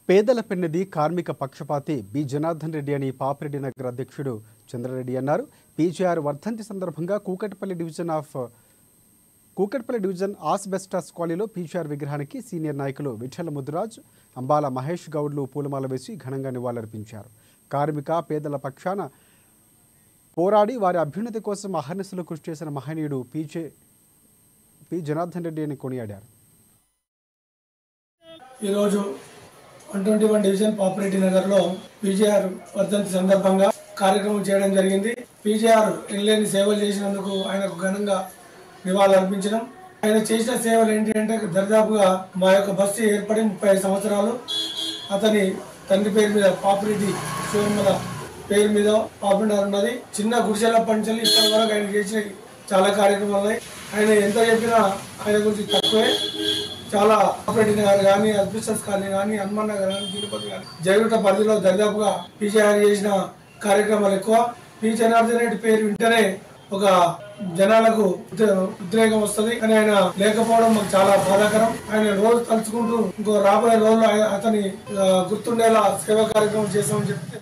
పేదల పెన్నది కార్మిక పక్షపాతి బి జనార్దన్ రెడ్డి అని పాపిరెడ్డి నగర్ అధ్యక్షుడు చంద్రారెడ్డి అన్నారు. పీజీఆర్ వర్ధంతి సందర్భంగా కూకట్పల్లి డివిజన్ ఆస్బెస్టాస్ కాలనీలో పీజీఆర్ విగ్రహానికి సీనియర్ నాయకులు విఠల ముద్దురాజ్, అంబాల మహేష్ గౌడ్లు పూలమాల వేసి ఘనంగా నివాళులర్పించారు. కార్మిక పేదల పక్షాన పోరాడి వారి అభ్యున్నతి కోసం అహర్నిశలు కృషి చేసిన మహనీయుడు పి జనార్దన్ రెడ్డి అని కొనియాడారు. ఈరోజు 121 డివిజన్ పాపిరెడ్డి నగర్లో పీజీఆర్ వర్ధంతి సందర్భంగా కార్యక్రమం చేయడం జరిగింది. పీజీఆర్ ఎనలేని సేవలు చేసినందుకు ఆయనకు ఘనంగా నివాళులు అర్పించడం. ఆయన చేసిన సేవలు ఏంటి అంటే దరిదాపుగా మా యొక్క బస్సు ఏర్పడి 35 సంవత్సరాలు. అతని తండ్రి పేరు మీద పాపిరెడ్డి శివమ్మల పేరు మీద పాపిరెడ్డి ఉన్నది. చిన్న గుడిసెల పంచలు ఇప్పటి వరకు ఆయన చేసిన చాలా కార్యక్రమాలు ఉన్నాయి. ఆయన ఎంత చెప్పినా ఆయన గురించి తక్కువే. చాలా పాపిరెడ్డి నగర్ కానీ, అద్భుతస్ కాలనీ కానీ, హనుమాన్ నగర్ కానీ, తిరుపతి కానీ, జయగుట్ట పరిధిలో దరిదాపుగా పీజీఆర్ చేసిన కార్యక్రమాలు ఎక్కువ. పి జనార్దన్ రెడ్డి పేరు వింటేనే ఒక జనాలకు ఉద్రేకం వస్తుంది. కానీ ఆయన లేకపోవడం మాకు చాలా బాధాకరం. ఆయన రోజు తలుచుకుంటూ ఇంకో రాబోయే రోజుల్లో అతని గుర్తుండేలా సేవా కార్యక్రమం చేస్తామని చెప్పి